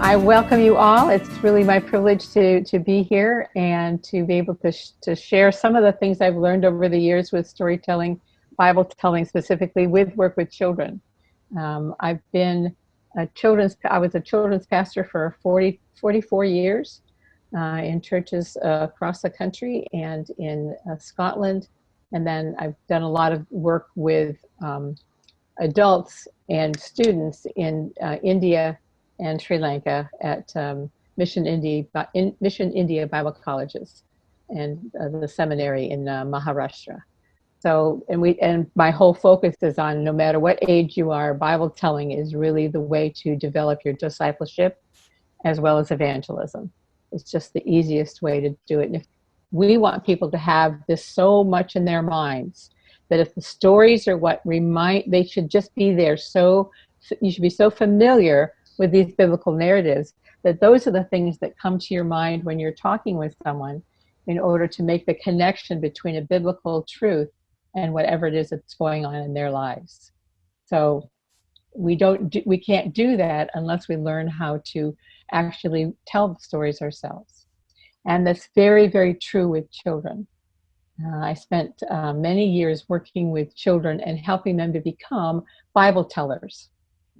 I welcome you all. It's really my privilege to be here and to be able to share some of the things I've learned over the years with storytelling, Bible telling specifically with work with children. I've been I was a children's pastor for 44 years in churches across the country and in Scotland. And then I've done a lot of work with adults and students in India and Sri Lanka at Mission India Bible Colleges and the seminary in Maharashtra. So, and my whole focus is on no matter what age you are, Bible telling is really the way to develop your discipleship as well as evangelism. It's just the easiest way to do it. And if we want people to have this so much in their minds that if the stories are what they should just be there. So you should be so familiar with these biblical narratives that those are the things that come to your mind when you're talking with someone in order to make the connection between a biblical truth and whatever it is that's going on in their lives. So we can't do that unless we learn how to actually tell the stories ourselves. And that's very, very true with children. I spent many years working with children and helping them to become Bible tellers.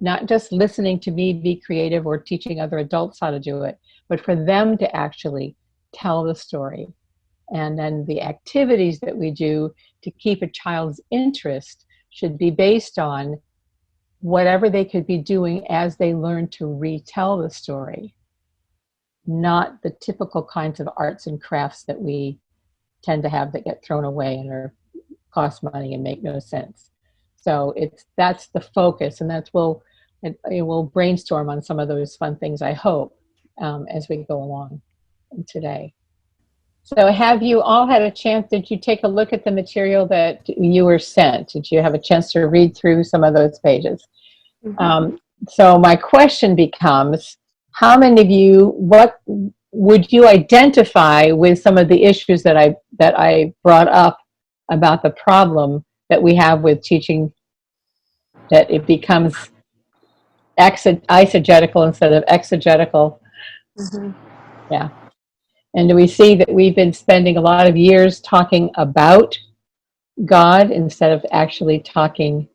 Not just listening to me be creative or teaching other adults how to do it, but for them to actually tell the story. And then the activities that we do to keep a child's interest should be based on whatever they could be doing as they learn to retell the story, not the typical kinds of arts and crafts that we tend to have that get thrown away and cost money and make no sense. So that's the focus, and we'll brainstorm on some of those fun things, I hope, as we go along today. So have you all had a chance, did you take a look at the material that you were sent? Did you have a chance to read through some of those pages? Mm-hmm. So my question becomes, how many of you, what would you identify with some of the issues that I brought up about the problem that we have with teaching, that it becomes eisegetical instead of exegetical? Mm-hmm. Yeah. And do we see that we've been spending a lot of years talking about God instead of actually talking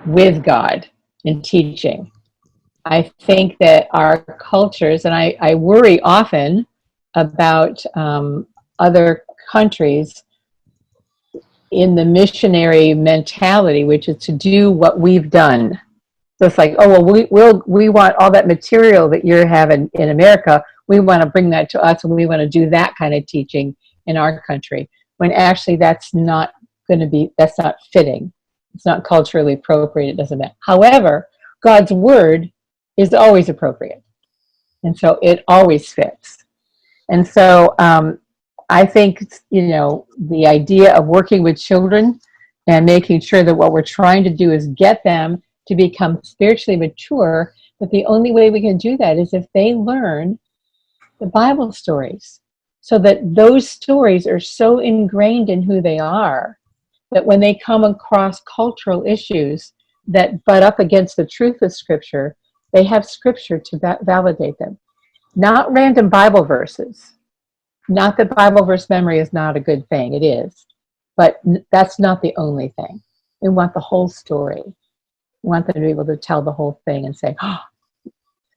with God in teaching? I think that our cultures, and I worry often about other countries in the missionary mentality, which is to do what we've done. So it's like, oh, well, we want all that material that you're having in America. We want to bring that to us, and we want to do that kind of teaching in our country. When actually that's not fitting. It's not culturally appropriate. It doesn't matter. However, God's word is always appropriate. And so it always fits. And so I think, the idea of working with children and making sure that what we're trying to do is get them to become spiritually mature, but the only way we can do that is if they learn the Bible stories, so that those stories are so ingrained in who they are that when they come across cultural issues that butt up against the truth of Scripture, they have Scripture to validate them. Not random Bible verses. Not that Bible verse memory is not a good thing. It is. But that's not the only thing. We want the whole story. We want them to be able to tell the whole thing and say, oh.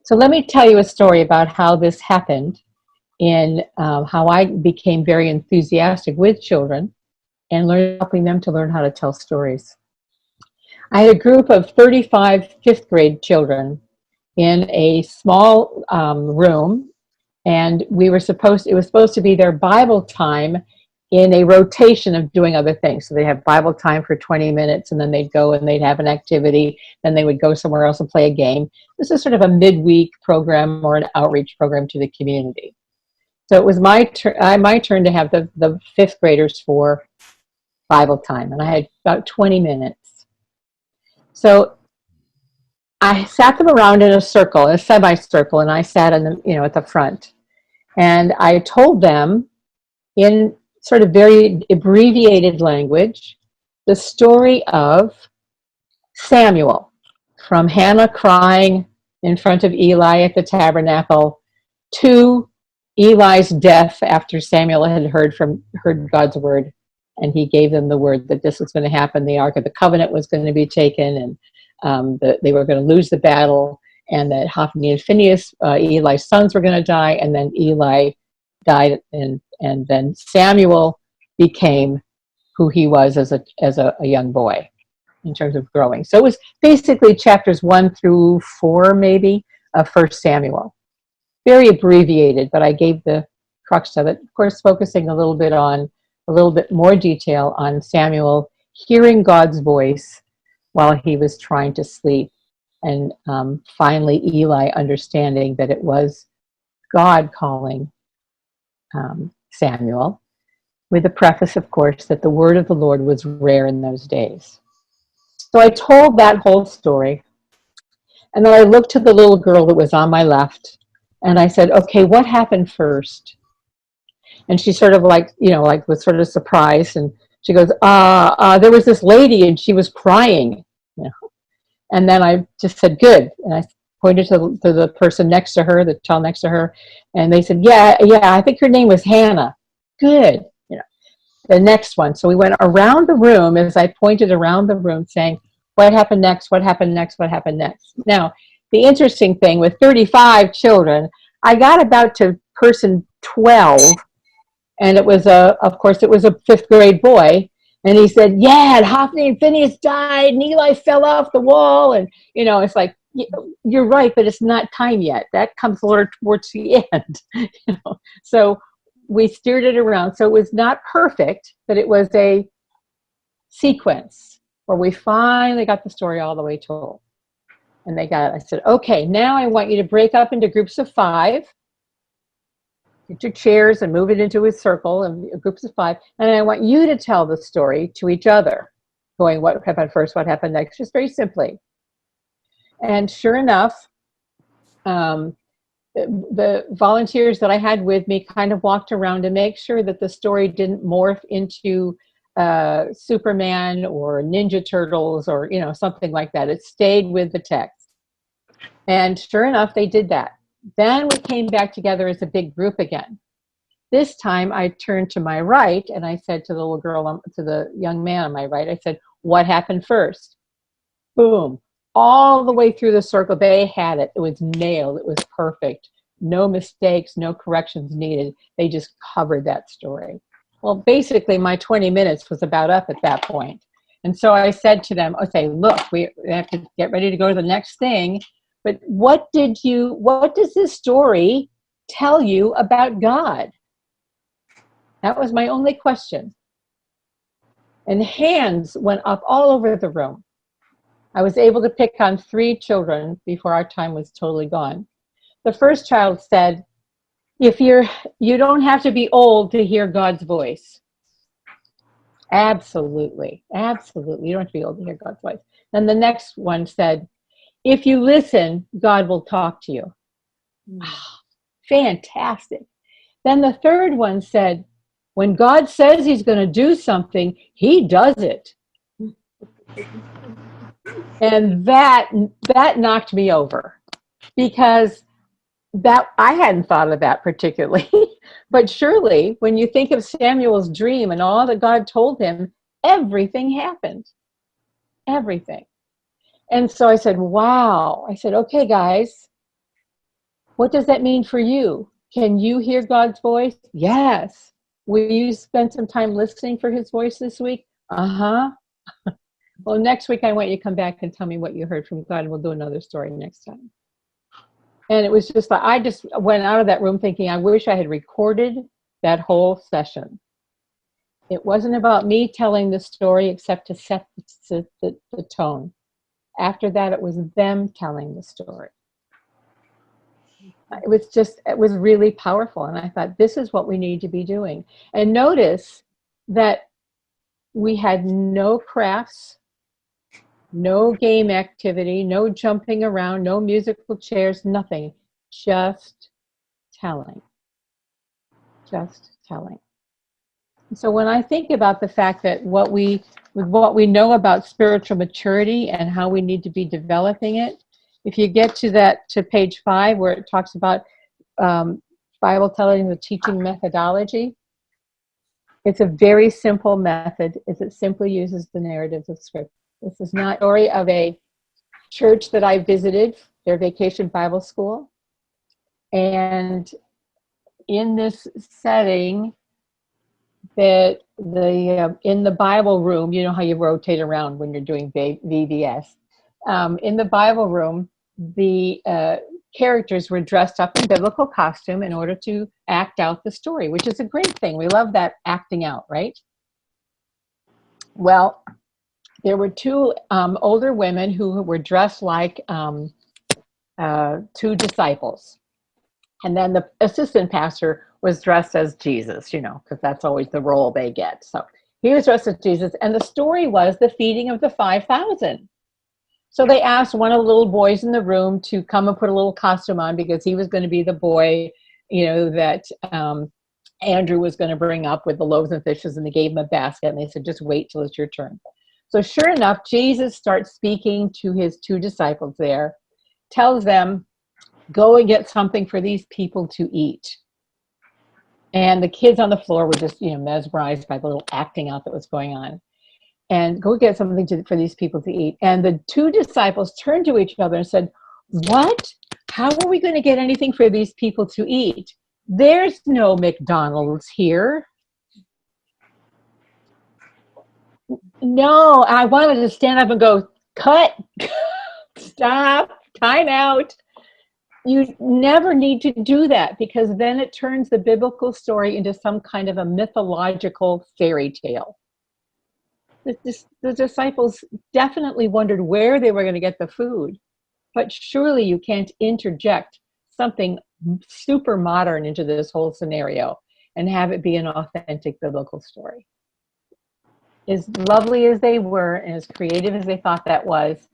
So let me tell you a story about how this happened in how I became very enthusiastic with children and helping them to learn how to tell stories. I had a group of 35 fifth grade children in a small room, and it was supposed to be their Bible time in a rotation of doing other things. So they have Bible time for 20 minutes, and then they'd go and they'd have an activity, then they would go somewhere else and play a game. This is sort of a midweek program or an outreach program to the community. So it was my turn to have the fifth graders for Bible time, and I had about 20 minutes. So I sat them around in a circle, a semicircle, and I sat at the front. And I told them in sort of very abbreviated language the story of Samuel, from Hannah crying in front of Eli at the tabernacle, to Eli's death after Samuel had heard God's word, and he gave them the word that this was going to happen. The Ark of the Covenant was going to be taken, and that they were going to lose the battle, and that Hophni and Phinehas, Eli's sons, were going to die, and then Eli died, and then Samuel became who he was as a young boy in terms of growing. So it was basically chapters 1 through 4, maybe, of 1 Samuel. Very abbreviated, but I gave the crux of it. Of course, focusing a little bit more detail on Samuel hearing God's voice while he was trying to sleep, and finally Eli understanding that it was God calling Samuel, with the preface, of course, that the word of the Lord was rare in those days. So I told that whole story, and then I looked to the little girl that was on my left, and I said, okay, what happened first? And she sort of was sort of surprised, and she goes, there was this lady, and she was crying. And then I just said, good. And I pointed to the person next to her, the child next to her, and they said, yeah, I think her name was Hannah. Good. The next one. So we went around the room as I pointed around the room saying, what happened next? What happened next? What happened next? Now, the interesting thing, with 35 children, I got about to person 12, and it was of course, it was a 5th grade boy. And he said, yeah, Hophni and Phinehas died, and Eli fell off the wall. And, it's like, you're right, but it's not time yet. That comes towards the end. So we steered it around. So it was not perfect, but it was a sequence where we finally got the story all the way told. And I said, okay, now I want you to break up into groups of 5. Get your chairs and move it into a circle and groups of 5. And I want you to tell the story to each other, going, what happened first, what happened next, just very simply. And sure enough, the volunteers that I had with me kind of walked around to make sure that the story didn't morph into Superman or Ninja Turtles or something like that. It stayed with the text. And sure enough, they did that. Then we came back together as a big group again. This time I turned to my right and I said to the little girl, to the young man on my right, I said, what happened first? Boom. All the way through the circle, they had it. It was nailed. It was perfect. No mistakes, no corrections needed. They just covered that story. Well, basically, my 20 minutes was about up at that point. And so I said to them, okay, look, we have to get ready to go to the next thing. But what does this story tell you about God? That was my only question. And hands went up all over the room. I was able to pick on 3 children before our time was totally gone. The first child said, you don't have to be old to hear God's voice. Absolutely. Absolutely. You don't have to be old to hear God's voice. Then the next one said, if you listen, God will talk to you. Fantastic. Then the third one said, when God says he's going to do something, he does it. And that knocked me over, because I hadn't thought of that particularly. But surely when you think of Samuel's dream and all that God told him, everything happened. Everything. And so I said, wow. I said, okay, guys, what does that mean for you? Can you hear God's voice? Yes. Will you spend some time listening for his voice this week? Uh-huh. Well, next week I want you to come back and tell me what you heard from God, and we'll do another story next time. And it was just like, I just went out of that room thinking, I wish I had recorded that whole session. It wasn't about me telling the story except to set the tone. After that, it was them telling the story. It was really powerful. And I thought, this is what we need to be doing. And notice that we had no crafts, no game activity, no jumping around, no musical chairs, nothing. Just telling. Just telling. So when I think about the fact that what we know about spiritual maturity and how we need to be developing it, If you get to page 5 where it talks about Bible telling, the teaching methodology, it's a very simple method. It simply uses the narratives of Scripture. This is not a story of a church that I visited, their vacation Bible school. And in this setting, that in the Bible room, you know how you rotate around when you're doing VBS. In the Bible room, the characters were dressed up in biblical costume in order to act out the story, which is a great thing. We love that acting out, right? Well, there were 2 older women who were dressed like 2 disciples. And then the assistant pastor was dressed as Jesus, you know, because that's always the role they get. So he was dressed as Jesus. And the story was the feeding of the 5,000. So they asked one of the little boys in the room to come and put a little costume on because he was going to be the boy, you know, that Andrew was going to bring up with the loaves and fishes. And they gave him a basket. And they said, just wait till it's your turn. So sure enough, Jesus starts speaking to his 2 disciples there, tells them, go and get something for these people to eat. And the kids on the floor were just, you know, mesmerized by the little acting out that was going on. And go get something for these people to eat. And the 2 disciples turned to each other and said, what? How are we going to get anything for these people to eat? There's no McDonald's here. No, I wanted to stand up and go, cut, stop, time out. You never need to do that because then it turns the biblical story into some kind of a mythological fairy tale. The disciples definitely wondered where they were going to get the food, but surely you can't interject something super modern into this whole scenario and have it be an authentic biblical story. As lovely as they were and as creative as they thought that was,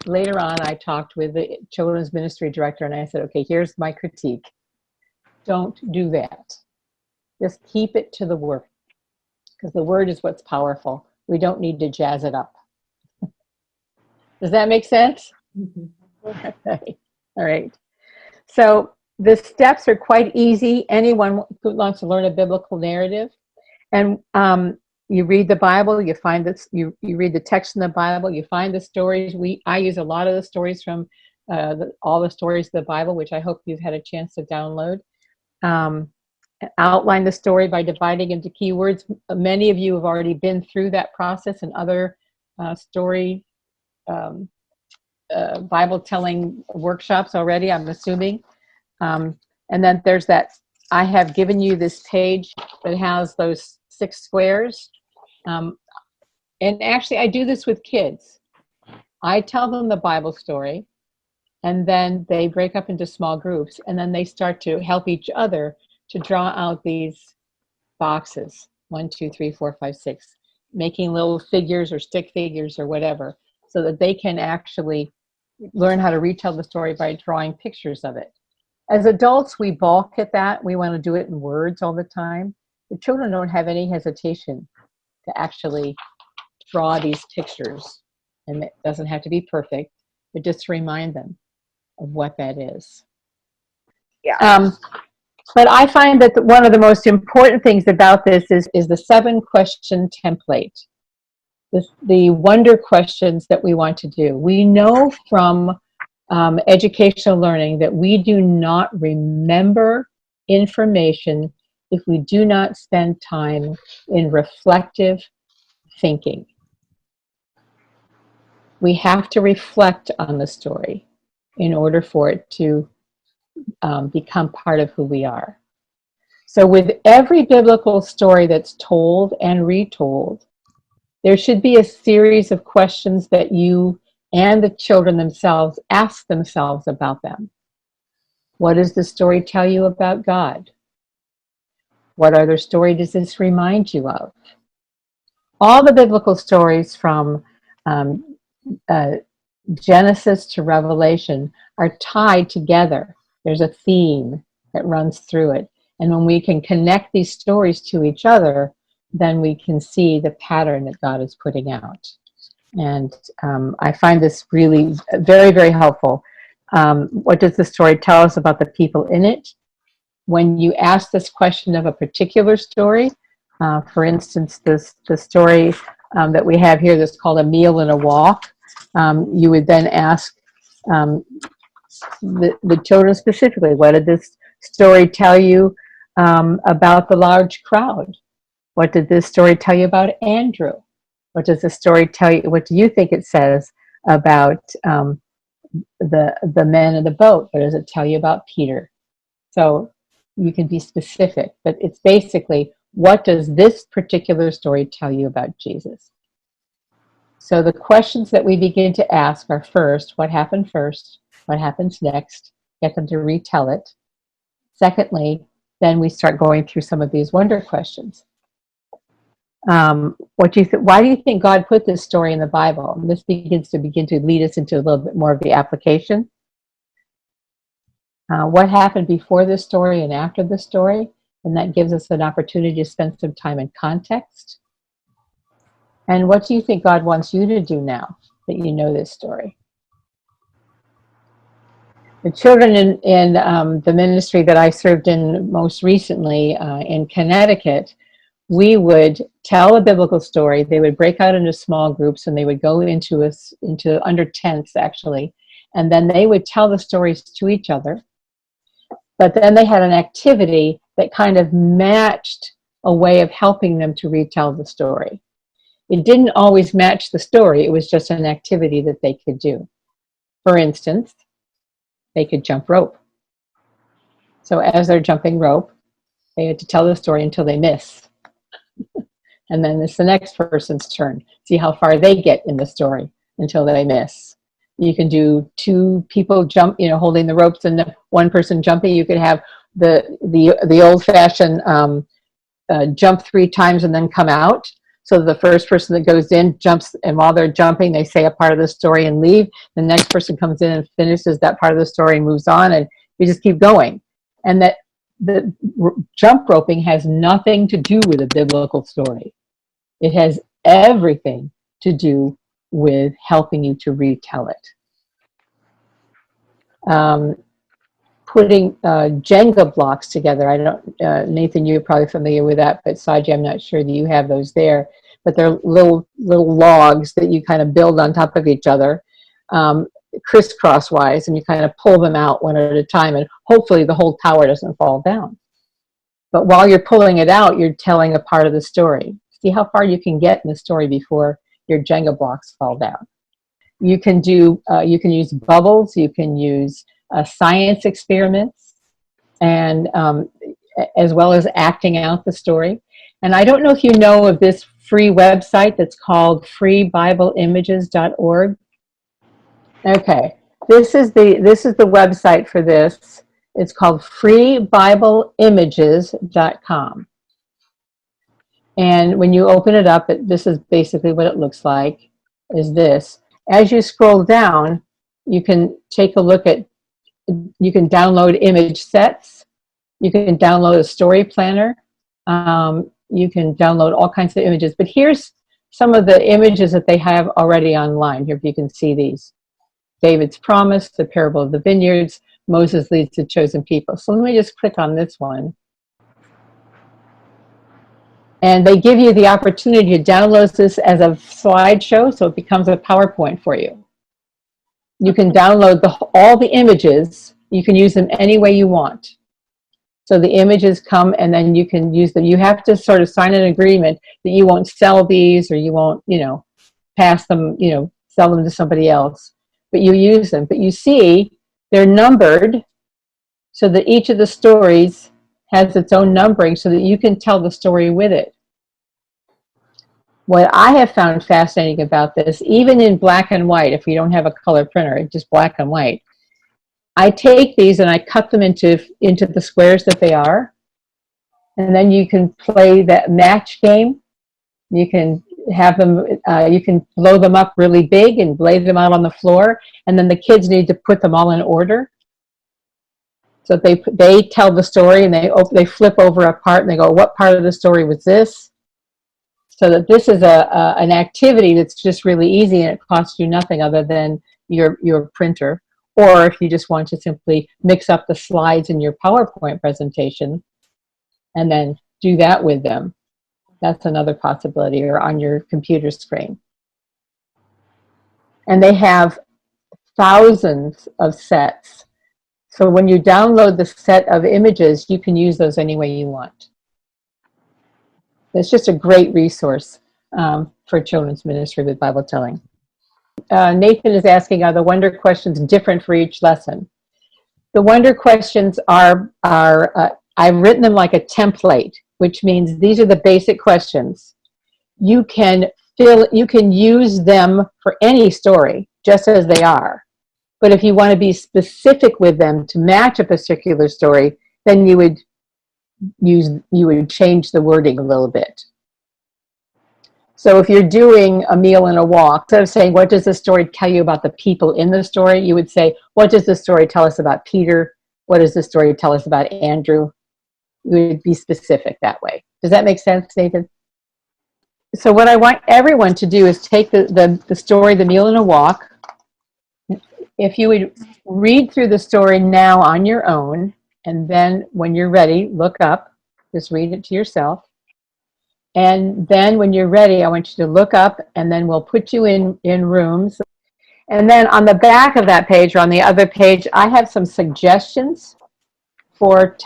later on, I talked with the children's ministry director and I said, okay, here's my critique. Don't do that. Just keep it to the word because the word is what's powerful. We don't need to jazz it up. Does that make sense? Mm-hmm. Okay. All right. So the steps are quite easy. Anyone who wants to learn a biblical narrative, and you read the Bible, you find this, you read the text in the Bible, you find the stories. I use a lot of the stories from all the stories of the Bible, which I hope you've had a chance to download. Outline the story by dividing into keywords. Many of you have already been through that process in other story Bible telling workshops already, I'm assuming. And then there's that, I have given you this page that has those 6 squares. And actually, I do this with kids. I tell them the Bible story, and then they break up into small groups, and then they start to help each other to draw out these boxes, 1, 2, 3, 4, 5, 6, making little figures or stick figures or whatever, so that they can actually learn how to retell the story by drawing pictures of it. As adults, we balk at that. We want to do it in words all the time. The children don't have any hesitation to actually draw these pictures. And it doesn't have to be perfect, but just to remind them of what that is. Yeah. But I find that one of the most important things about this is the 7-question template. The wonder questions that we want to do. We know from educational learning that we do not remember information if we do not spend time in reflective thinking. We have to reflect on the story in order for it to become part of who we are. So with every biblical story that's told and retold, there should be a series of questions that you and the children themselves ask themselves about them. What does the story tell you about God? What other story does this remind you of? All the biblical stories from Genesis to Revelation are tied together. There's a theme that runs through it. And when we can connect these stories to each other, then we can see the pattern that God is putting out. And I find this really very, very helpful. What does the story tell us about the people in it? When you ask this question of a particular story, for instance, the story that we have here that's called A Meal and a Walk, you would then ask the children specifically, what did this story tell you about the large crowd? What did this story tell you about Andrew? What does the story tell you? What do you think it says about the men in the boat? What does it tell you about Peter? So you can be specific, but it's basically, what does this particular story tell you about Jesus? So the questions that we begin to ask are, first, what happened first? What happens next? Get them to retell it. Secondly, then we start going through some of these wonder questions. What do you think? Why do you think God put this story in the Bible? And this begins to lead us into a little bit more of the application. What happened before the story and after the story? And that gives us an opportunity to spend some time in context. And what do you think God wants you to do now that you know this story? The children in the ministry that I served in most recently in Connecticut, we would tell a biblical story. They would break out into small groups, and they would go into under tents, actually. And then they would tell the stories to each other. But then they had an activity that kind of matched a way of helping them to retell the story. It didn't always match the story. It was just an activity that they could do. For instance, they could jump rope. So as they're jumping rope, they had to tell the story until they miss. And then it's the next person's turn. See how far they get in the story until they miss. You can do two people jump, holding the ropes, and one person jumping. You could have the old-fashioned jump 3 times and then come out. So the first person that goes in jumps, and while they're jumping, they say a part of the story and leave. The next person comes in and finishes that part of the story and moves on, and we just keep going. And that the jump roping has nothing to do with a biblical story. It has everything to do with helping you to retell it. Putting Jenga blocks together. I don't, Nathan, you're probably familiar with that, but Saji, I'm not sure that you have those there. But they're little logs that you kind of build on top of each other, crisscross-wise, and you kind of pull them out one at a time, and hopefully the whole tower doesn't fall down. But while you're pulling it out, you're telling a part of the story. See how far you can get in the story before your Jenga blocks fall down. You can use bubbles. You can use science experiments, and as well as acting out the story. And I don't know if you know of this free website that's called freebibleimages.org. Okay, this is the website for this. It's called freebibleimages.com. And when you open it up, this is basically what it looks like, is this. As you scroll down, you can take a look at, you can download image sets, you can download a story planner, you can download all kinds of images. But here's some of the images that they have already online. Here, if you can see these. David's promise, the parable of the vineyards, Moses leads the chosen people. So let me just click on this one. And they give you the opportunity to download this as a slideshow, so it becomes a PowerPoint for you. You can download all the images. You can use them any way you want. So the images come, and then you can use them. You have to sort of sign an agreement that you won't sell these, or you won't, pass them, sell them to somebody else. But you use them. But you see, they're numbered so that each of the stories has its own numbering so that you can tell the story with it. What I have found fascinating about this, even in black and white, if you don't have a color printer, just black and white, I take these and I cut them into the squares that they are, and then you can play that match game. You can have them, you can blow them up really big and lay them out on the floor, and then the kids need to put them all in order. So they tell the story, and they flip over a part, and they go, what part of the story was this? So that this is an activity that's just really easy, and it costs you nothing other than your printer. Or if you just want to simply mix up the slides in your PowerPoint presentation and then do that with them, that's another possibility, or on your computer screen. And they have thousands of sets. So when you download the set of images, you can use those any way you want. It's just a great resource for children's ministry with Bible telling. Nathan is asking, are the wonder questions different for each lesson? The wonder questions are I've written them like a template, which means these are the basic questions. You can use them for any story, just as they are. But if you want to be specific with them to match a particular story, then you would change the wording a little bit. So if you're doing a meal and a walk, instead of saying, what does the story tell you about the people in the story, you would say, what does the story tell us about Peter? What does the story tell us about Andrew? You would be specific that way. Does that make sense, Nathan? So what I want everyone to do is take the story, The Meal and a Walk. If you would read through the story now on your own, and then when you're ready, look up, just read it to yourself. And then when you're ready, I want you to look up, and then we'll put you in rooms. And then on the back of that page, or on the other page, I have some suggestions for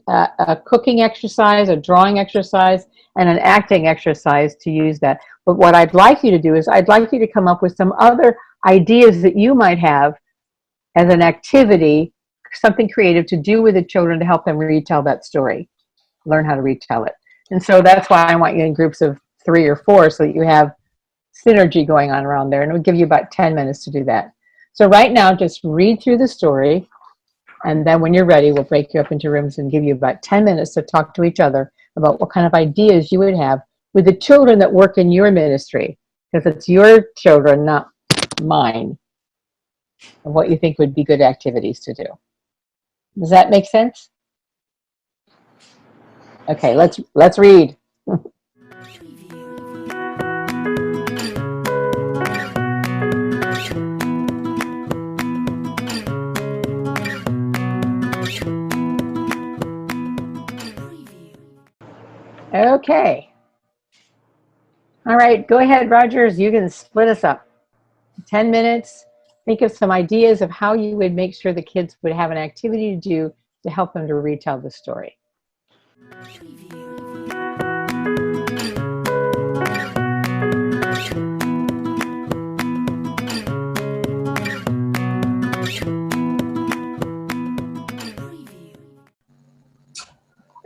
a cooking exercise, a drawing exercise, and an acting exercise to use that. But what I'd like you to do is I'd like you to come up with some other ideas that you might have as an activity, something creative to do with the children to help them retell that story, learn how to retell it. And so that's why I want you in groups of 3 or 4 so that you have synergy going on around there. And it'll give you about 10 minutes to do that. So right now, just read through the story. And then when you're ready, we'll break you up into rooms and give you about 10 minutes to talk to each other about what kind of ideas you would have with the children that work in your ministry. Because it's your children, not mine, and what you think would be good activities to do. Does that make sense? Okay, let's read. Okay. All right, go ahead, Rogers. You can split us up. 10 minutes. Think of some ideas of how you would make sure the kids would have an activity to do to help them to retell the story.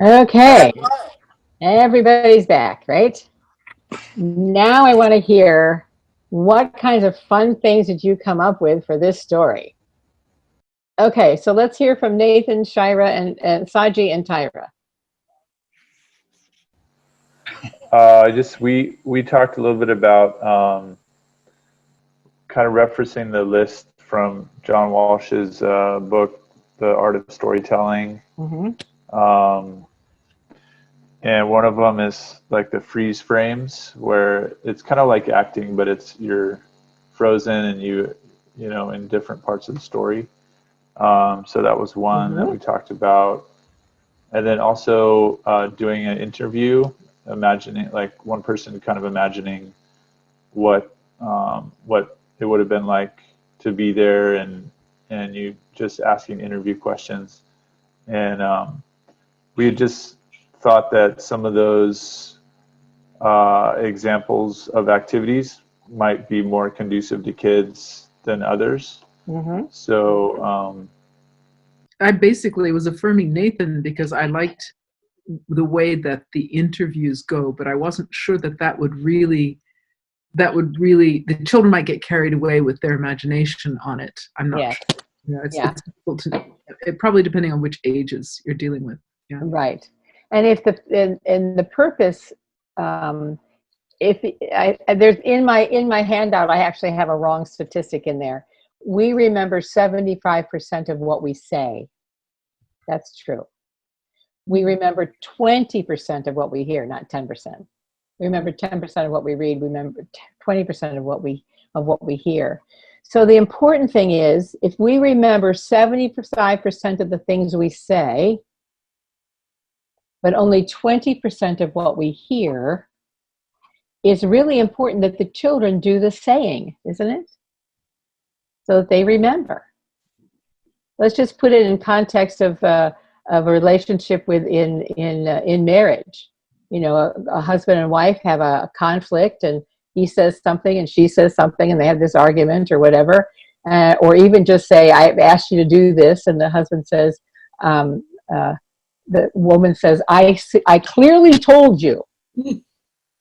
Okay, everybody's back, right? Now I want to hear, what kinds of fun things did you come up with for this story? Okay, so let's hear from Nathan, Shira, and Saji and Tyra. We talked a little bit about kind of referencing the list from John Walsh's book, The Art of Storytelling. Mm-hmm. And one of them is like the freeze frames, where it's kind of like acting, but you're frozen and you know, in different parts of the story. So that was one mm-hmm. that we talked about. And then also doing an interview, imagining, like one person kind of imagining what it would have been like to be there, and you just asking interview questions. And we just thought that some of those examples of activities might be more conducive to kids than others. Mm-hmm. So I basically was affirming Nathan because I liked the way that the interviews go, but I wasn't sure that would really, the children might get carried away with their imagination on it. I'm not sure. You know, it's difficult to, probably depending on which ages you're dealing with. Yeah. Right. And if the purpose, there's in my handout, I actually have a wrong statistic in there. We remember 75% of what we say. That's true. We remember 20% of what we hear, not 10%. We remember 10% of what we read. We remember 20% of what we hear. So the important thing is, if we remember 75% of the things we say, but only 20% of what we hear, it's really important that the children do the saying, isn't it? So that they remember. Let's just put it in context of a relationship in marriage. You know, a husband and wife have a conflict, and he says something and she says something, and they have this argument or whatever, or even just say, "I've asked you to do this," and the husband says, the woman says, I clearly told you.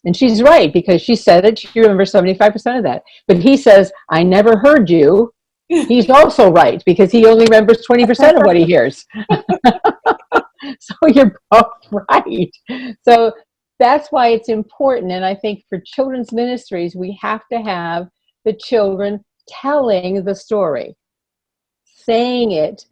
And she's right, because she said it. She remembers 75% of that. But he says, I never heard you. He's also right, because he only remembers 20% of what he hears. So you're both right. So that's why it's important. And I think for children's ministries, we have to have the children telling the story, saying it.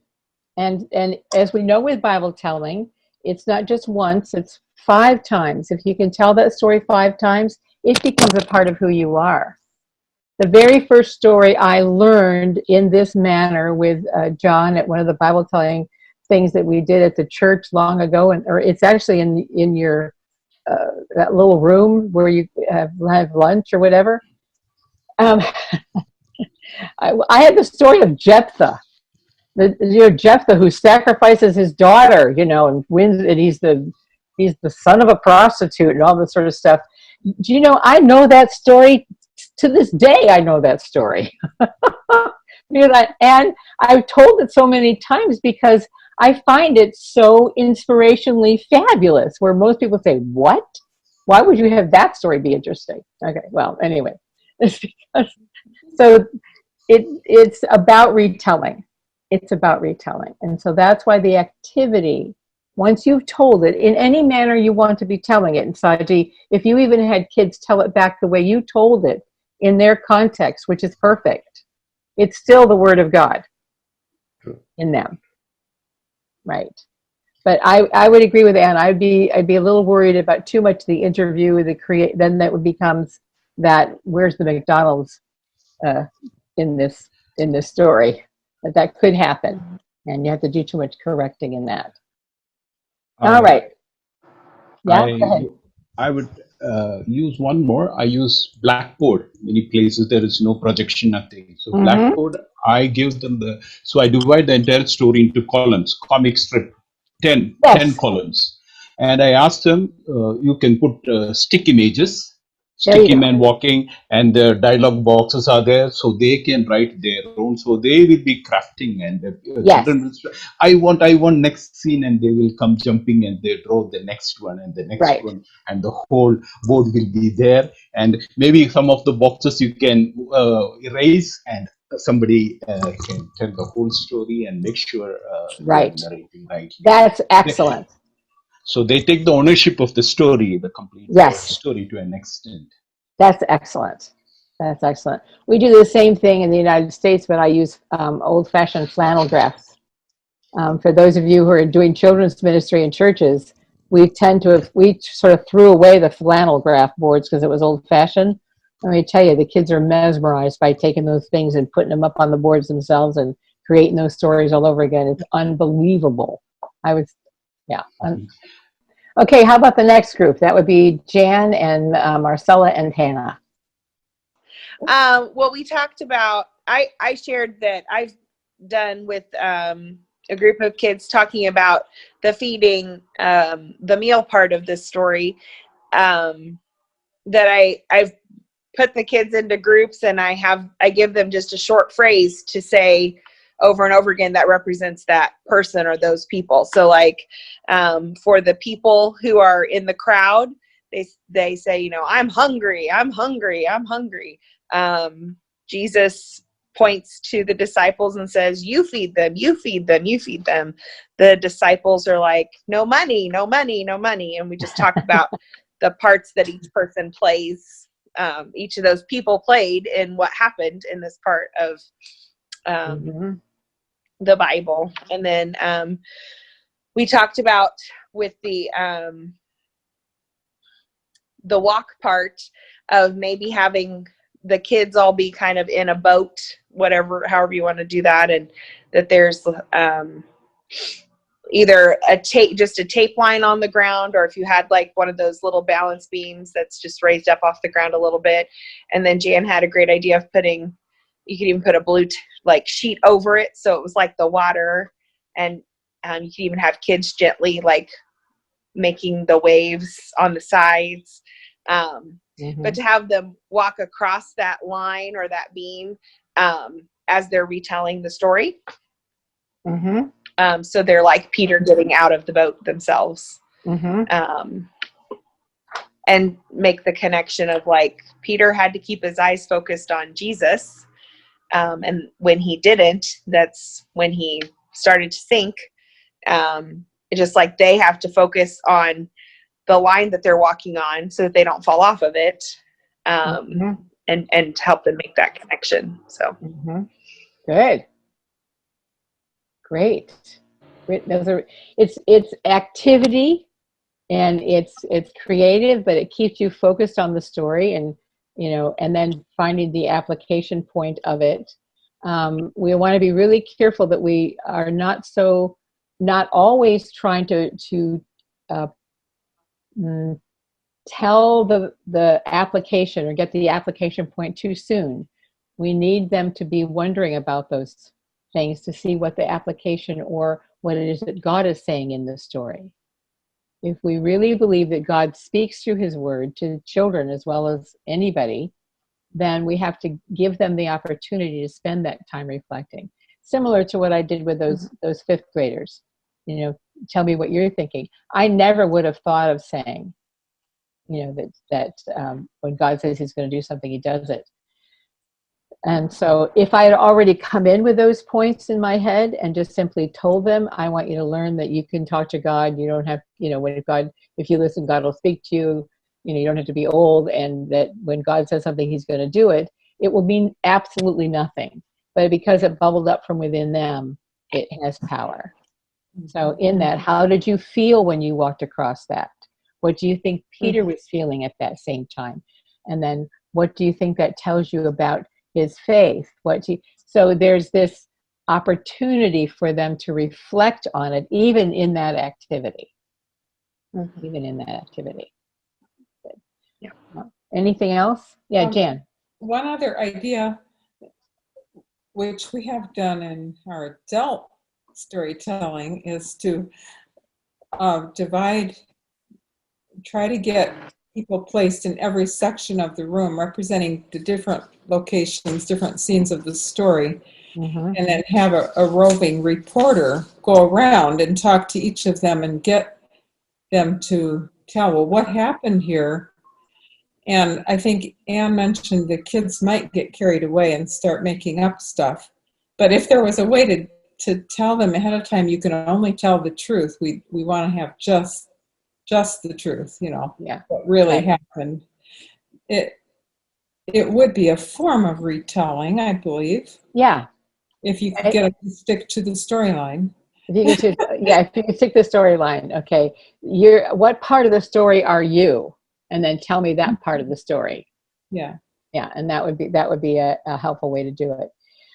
And as we know with Bible telling, it's not just once, it's 5 times. If you can tell that story 5 times, it becomes a part of who you are. The very first story I learned in this manner with John at one of the Bible telling things that we did at the church long ago, or it's actually in your that little room where you have lunch or whatever. I had the story of Jephthah. Jephthah, who sacrifices his daughter, and wins, and he's the son of a prostitute and all this sort of stuff. Do you know, I know that story to this day. I know that story. And I've told it so many times because I find it so inspirationally fabulous, where most people say, what? Why would you have that story be interesting? Okay, well, anyway. So it's about retelling. It's about retelling. And so that's why the activity, once you've told it in any manner you want to be telling it, inside, if you even had kids tell it back the way you told it in their context, which is perfect, it's still the Word of God in them. Right. But I would agree with Anne. I'd be a little worried about too much the interview, then that would becomes that, where's the McDonald's in this story? That could happen, and you have to do too much correcting in that. All right. Yeah, go ahead. I would use one more. I use Blackboard. Many places there is no projection, nothing. So Blackboard, I give them so I divide the entire story into columns, comic strip, 10 columns. And I ask them, you can put stick images, sticky man walking, and the dialogue boxes are there, so they can write their own. So they will be crafting, and children will. I want next scene, and they will come jumping, and they draw the next one and the next one, and the whole board will be there. And maybe some of the boxes you can erase, and somebody can tell the whole story and make sure they're narrating rightly. That's excellent. So they take the ownership of the story, the complete story, to an extent. That's excellent. That's excellent. We do the same thing in the United States, but I use old-fashioned flannel graphs. For those of you who are doing children's ministry in churches, we sort of threw away the flannel graph boards because it was old-fashioned. Let me tell you, the kids are mesmerized by taking those things and putting them up on the boards themselves and creating those stories all over again. It's unbelievable. Okay, how about the next group? That would be Jan and Marcella and Hannah. Well, we talked about, I shared that I've done with a group of kids talking about the feeding, the meal part of this story, that I've put the kids into groups, and I give them just a short phrase to say over and over again that represents that person or those people. So like for the people who are in the crowd, they say, I'm hungry, I'm hungry, I'm hungry. Jesus points to the disciples and says, you feed them, you feed them, you feed them. The disciples are like, no money, no money, no money. And we just talked about the parts that each person plays, each of those people played in what happened in this part of the Bible. And then we talked about with the walk part of maybe having the kids all be kind of in a boat, whatever, however you want to do that. And that there's either just a tape line on the ground, or if you had like one of those little balance beams that's just raised up off the ground a little bit. And then Jan had a great idea of you could even put a blue like sheet over it, so it was like the water, and you could even have kids gently like making the waves on the sides. But to have them walk across that line or that beam as they're retelling the story. So they're like Peter getting out of the boat themselves. And make the connection of like Peter had to keep his eyes focused on Jesus. And when he didn't, that's when he started to sink. Just like they have to focus on the line that they're walking on so that they don't fall off of it. And help them make that connection. So good. Great. It's activity, and it's creative, but it keeps you focused on the story, and and then finding the application point of it. We want to be really careful that we are not always trying to tell the application or get the application point too soon. We need them to be wondering about those things to see what the application or what it is that God is saying in the story. If we really believe that God speaks through his word to children as well as anybody, then we have to give them the opportunity to spend that time reflecting. Similar to what I did with those fifth graders. Tell me what you're thinking. I never would have thought of saying, that when God says he's going to do something, he does it. And so if I had already come in with those points in my head and just simply told them, I want you to learn that you can talk to God. You don't have, if you listen, God will speak to you. You don't have to be old, and that when God says something, he's going to do it. It will mean absolutely nothing. But because it bubbled up from within them, it has power. So in that, how did you feel when you walked across that? What do you think Peter was feeling at that same time? And then what do you think that tells you about his faith? So there's this opportunity for them to reflect on it, even in that activity. Even in that activity. Good. Yeah. Anything else? Yeah, Jan. One other idea, which we have done in our adult storytelling, is to try to get people placed in every section of the room representing the different locations, different scenes of the story, and then have a roving reporter go around and talk to each of them and get them to tell, well, what happened here? And I think Anne mentioned the kids might get carried away and start making up stuff. But if there was a way to tell them ahead of time, you can only tell the truth. We want to have just the truth, what really happened. It would be a form of retelling, I believe. Yeah. If you could get them to stick to the storyline. If you could stick the storyline, okay. What part of the story are you? And then tell me that part of the story. Yeah. Yeah, and that would be a helpful way to do it.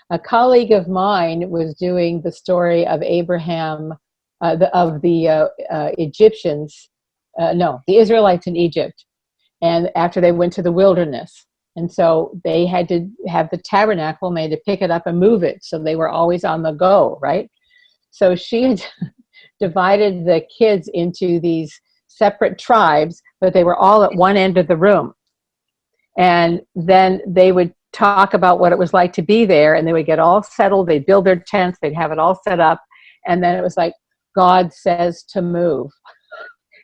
A colleague of mine was doing the story of Abraham, the Egyptians. The Israelites in Egypt, and after they went to the wilderness. And so they had to have the tabernacle, and they had to pick it up and move it. So they were always on the go, right? So she had divided the kids into these separate tribes, but they were all at one end of the room. And then they would talk about what it was like to be there, and they would get all settled. They'd build their tents. They'd have it all set up. And then it was like, God says to move.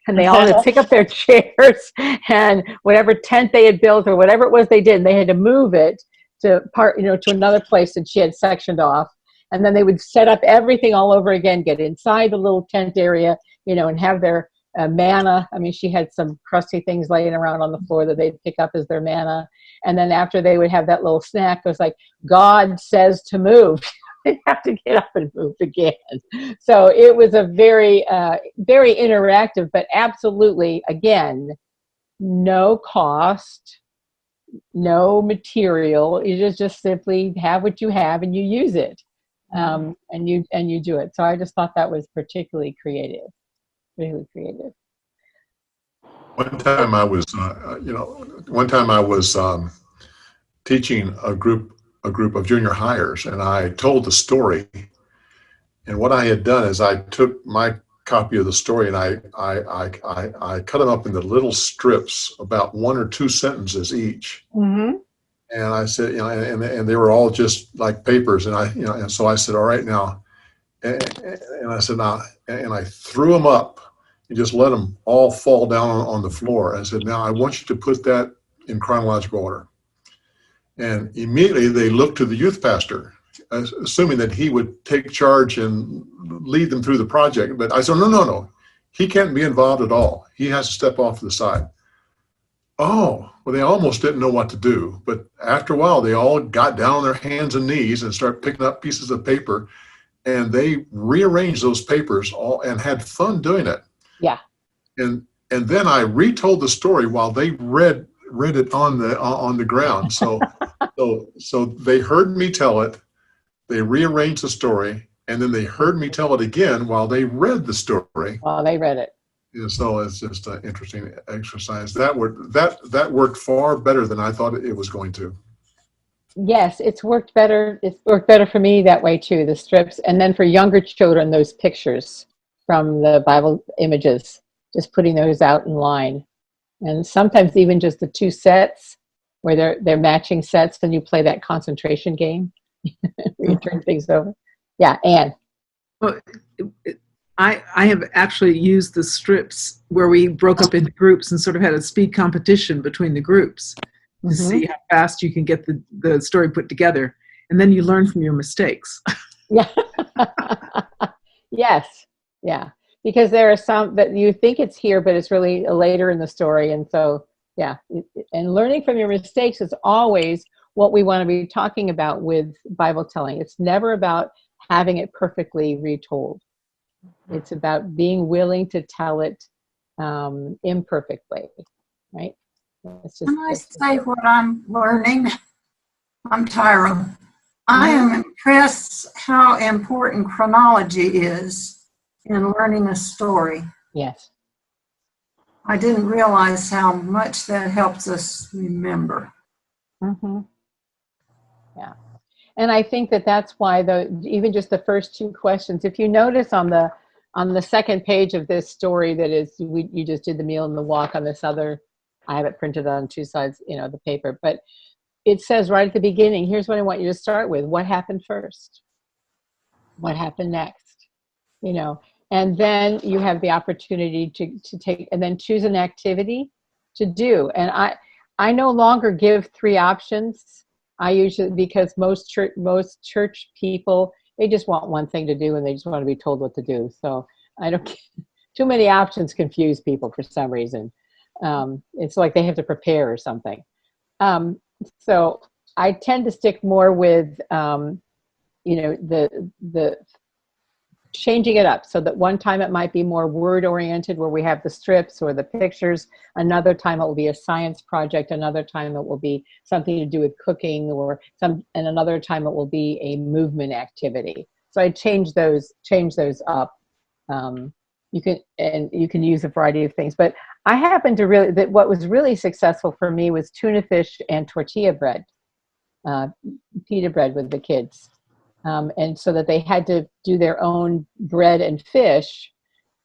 And they all had to pick up their chairs and whatever tent they had built or whatever it was they did, and they had to move it to another place that she had sectioned off. And then they would set up everything all over again, get inside the little tent area, and have their manna. I mean, she had some crusty things laying around on the floor that they'd pick up as their manna. And then after they would have that little snack, it was like, God says to move. They have to get up and move again. So it was a very, very interactive, but absolutely, again, no cost, no material. You just simply have what you have and you use it, and you do it. So I just thought that was particularly creative, really creative. One time I was, teaching a group of junior hires, and I told the story. And what I had done is I took my copy of the story and I cut them up into little strips, about 1 or 2 sentences each. Mm-hmm. And I said, and they were all just like papers. And and so I said, all right, now, and I said, now, and I threw them up and just let them all fall down on the floor. I said, now I want you to put that in chronological order. And immediately they looked to the youth pastor, assuming that he would take charge and lead them through the project. But I said, no. He can't be involved at all. He has to step off to the side. Oh, well, they almost didn't know what to do. But after a while, they all got down on their hands and knees and started picking up pieces of paper. And they rearranged those papers all and had fun doing it. Yeah. And then I retold the story while they read it on the ground. So they heard me tell it, they rearranged the story, and then they heard me tell it again while they read the story. While they read it. Yeah, so it's just an interesting exercise. That worked far better than I thought it was going to. Yes, it's worked better. It's worked better for me that way too, the strips. And then for younger children, those pictures from the Bible images, just putting those out in line. And sometimes even just the 2 sets where they're matching sets, and you play that concentration game where you turn things over. Yeah, Anne. Well, I have actually used the strips where we broke up into groups and sort of had a speed competition between the groups to see how fast you can get the story put together. And then you learn from your mistakes. Yeah. Yes. Yeah. Because there are some that you think it's here, but it's really later in the story. And so, yeah. And learning from your mistakes is always what we want to be talking about with Bible telling. It's never about having it perfectly retold. It's about being willing to tell it imperfectly, right? Can I say what I'm learning? I'm Tyra. I am impressed how important chronology is in learning a story. Yes. I didn't realize how much that helps us remember. Mm-hmm. Yeah. And I think that's why even just the first 2 questions, if you notice on the second page of this story that is, you just did the meal and the walk on this other, I have it printed on 2 sides, the paper, but it says right at the beginning, here's what I want you to start with. What happened first? What happened next? And then you have the opportunity to take, and then choose an activity to do. And I no longer give 3 options. I usually, because most church people, they just want one thing to do and they just want to be told what to do. So I don't, too many options confuse people for some reason. It's like they have to prepare or something. So I tend to stick more with, the changing it up, so that one time it might be more word oriented where we have the strips or the pictures. Another time it will be a science project. Another time it will be something to do with cooking and another time it will be a movement activity. So I change those up. You can use a variety of things, but I happen to what was really successful for me was tuna fish and tortilla bread, pita bread with the kids. And so that they had to do their own bread and fish.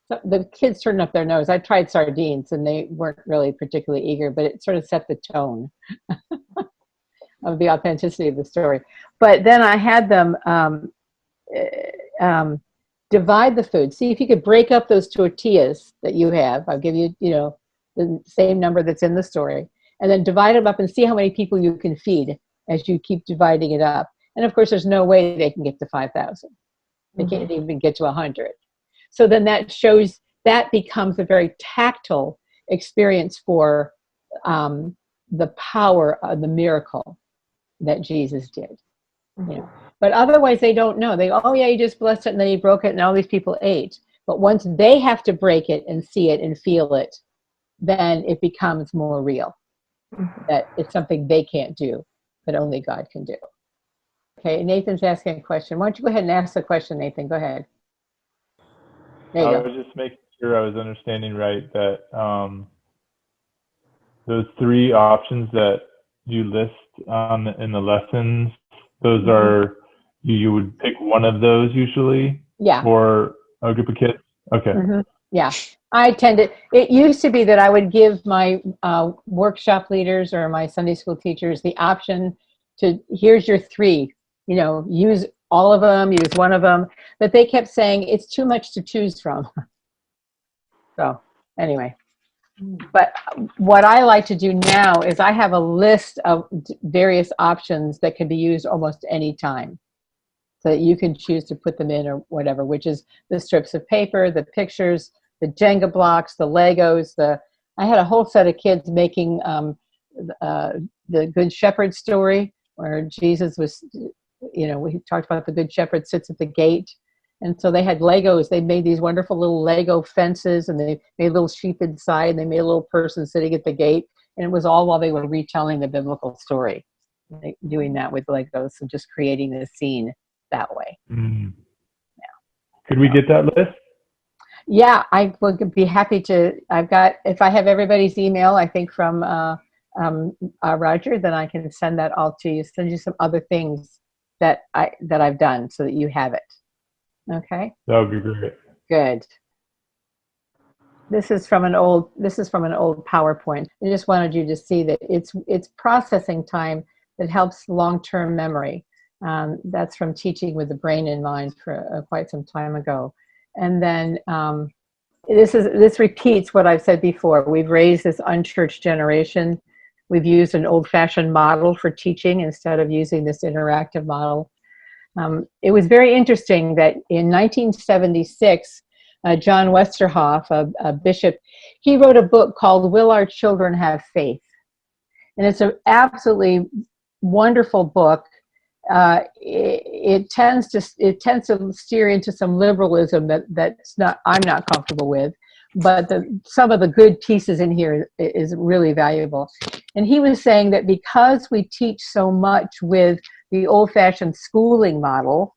So the kids turned up their nose. I tried sardines and they weren't really particularly eager, but it sort of set the tone of the authenticity of the story. But then I had them divide the food. See if you could break up those tortillas that you have. I'll give you, the same number that's in the story. And then divide them up and see how many people you can feed as you keep dividing it up. And of course, there's no way they can get to 5,000. They can't even get to 100. So then that becomes a very tactile experience for the power of the miracle that Jesus did. But otherwise, they don't know. They go, oh yeah, he just blessed it and then he broke it and all these people ate. But once they have to break it and see it and feel it, then it becomes more real. that it's something they can't do, that only God can do. Okay, Nathan's asking a question. Why don't you go ahead and ask the question, Nathan? Go ahead. There you I go. was just making sure I was understanding right that those three options that you list in the lessons, those are, you would pick one of those usually Yeah. for a group of kids? Okay. Yeah. It used to be that I would give my workshop leaders or my Sunday school teachers the option to, here's your three, use all of them, use one of them, but they kept saying it's too much to choose from. So anyway, but what I like to do now is I have a list of various options that can be used almost any time. So that you can choose to put them in or whatever, which is the strips of paper, the pictures, the Jenga blocks, the Legos. I had a whole set of kids making the Good Shepherd story, where Jesus was, we talked about the Good Shepherd sits at the gate. And so they had Legos. They made these wonderful little Lego fences, and they made little sheep inside, and they made a little person sitting at the gate. And it was all while they were retelling the biblical story, doing that with Legos and just creating the scene that way. Yeah. Could we get that list? Yeah, I would be happy to. If I have everybody's email, I think from Roger, then I can send that all to you. Send you some other things that I've done so that you have it. Okay. That would be great. Good. This is from an old PowerPoint. I just wanted you to see that it's processing time that helps long-term memory. That's from Teaching with the Brain in Mind for quite some time ago. And then this repeats what I've said before. We've raised this unchurched generation. We've used an old-fashioned model for teaching instead of using this interactive model. It was very interesting that in 1976, John Westerhoff, a bishop, he wrote a book called Will Our Children Have Faith? And it's an absolutely wonderful book. It tends to steer into some liberalism I'm not comfortable with, but some of the good pieces in here is really valuable. And he was saying that because we teach so much with the old-fashioned schooling model,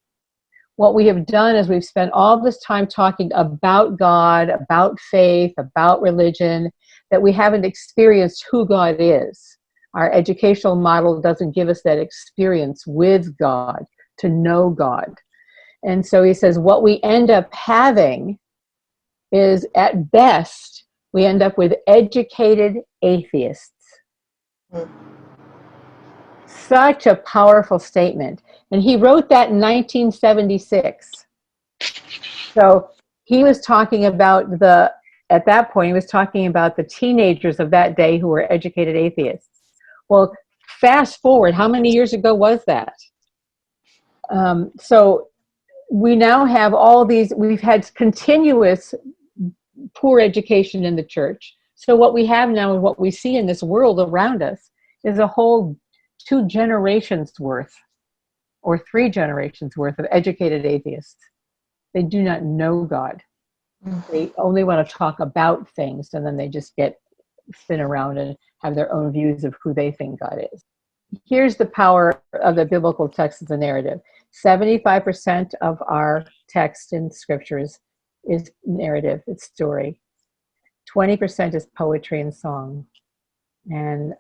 what we have done is we've spent all this time talking about God, about faith, about religion, that we haven't experienced who God is. Our educational model doesn't give us that experience with God, to know God. And so he says what we end up having is, at best, we end up with educated atheists. Such a powerful statement. And he wrote that in 1976. So he was talking about at that point, he was talking about the teenagers of that day who were educated atheists. Well, fast forward, how many years ago was that? So we now have we've had continuous poor education in the church. So what we have now and what we see in this world around us is a whole 2 generations worth or 3 generations worth of educated atheists. They do not know God. They only want to talk about things, and then they just spin around and have their own views of who they think God is. Here's the power of the biblical text as a narrative. 75% of our text in scriptures is narrative, it's story. 20% is poetry and song. And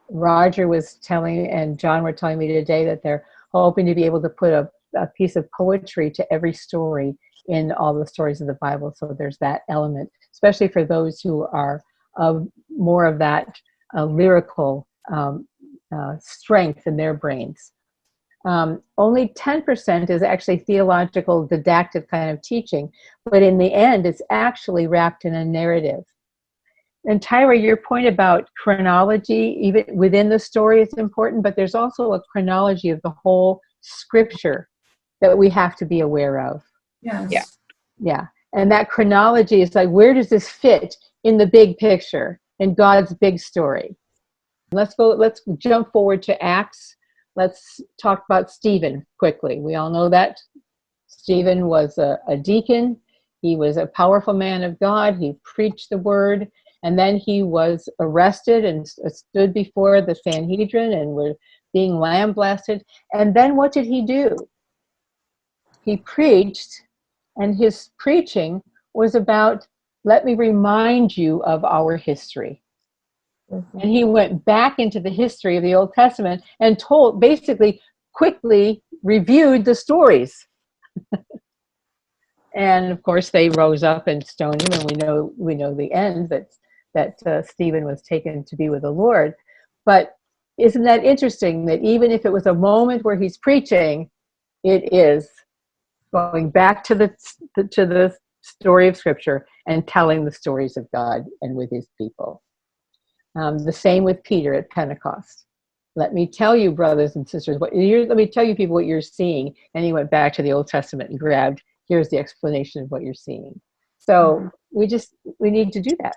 Roger was telling, and John were telling me today that they're hoping to be able to put a piece of poetry to every story in all the stories of the Bible. So there's that element, especially for those who are of more of that lyrical strength in their brains. Only 10% is actually theological, didactic kind of teaching, but in the end, it's actually wrapped in a narrative. And Tyra, your point about chronology, even within the story, is important, but there's also a chronology of the whole scripture that we have to be aware of. Yes. Yeah. And that chronology is like, where does this fit in the big picture, in God's big story? Let's jump forward to Acts. Let's talk about Stephen quickly. We all know that Stephen was a deacon. He was a powerful man of God. He preached the word. And then he was arrested and stood before the Sanhedrin and was being lambasted. And then what did he do? He preached, and his preaching was about, let me remind you of our history. Mm-hmm. And he went back into the history of the Old Testament and told, basically, quickly reviewed the stories. And of course, they rose up and stoned him, and we know the end, that Stephen was taken to be with the Lord. But isn't that interesting that even if it was a moment where he's preaching, it is going back to the story of Scripture and telling the stories of God and with his people. The same with Peter at Pentecost. Let me tell you, brothers and sisters, let me tell you people what you're seeing. And he went back to the Old Testament and grabbed, here's the explanation of what you're seeing. So we need to do that.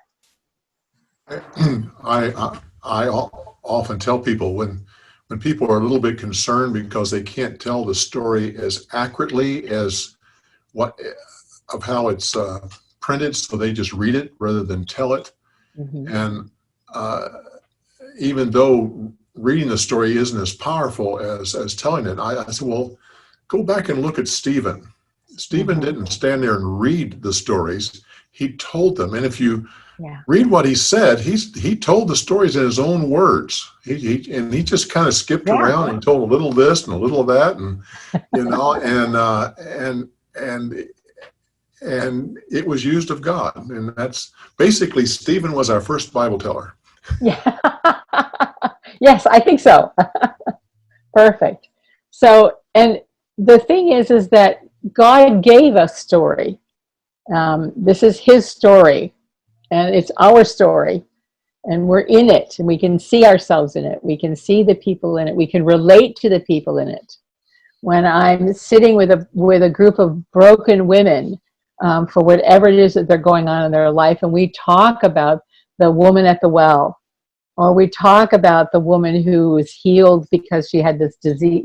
I often tell people when people are a little bit concerned because they can't tell the story as accurately as of how it's printed, so they just read it rather than tell it. Mm-hmm. And even though reading the story isn't as powerful as telling it, I said, well, go back and look at Stephen. Stephen mm-hmm. didn't stand there and read the stories. He told them. And if you read what he said, he told the stories in his own words. He just kind of skipped around and told a little of this and a little of that, and and it was used of God. And that's basically, Stephen was our first Bible teller. Yeah. Yes, I think so. Perfect. So, and the thing is that God gave us story. This is his story, and it's our story, and we're in it, and we can see ourselves in it. We can see the people in it. We can relate to the people in it. When I'm sitting with a group of broken women for whatever it is that they're going on in their life, and we talk about the woman at the well, or we talk about the woman who was healed because she had this disease,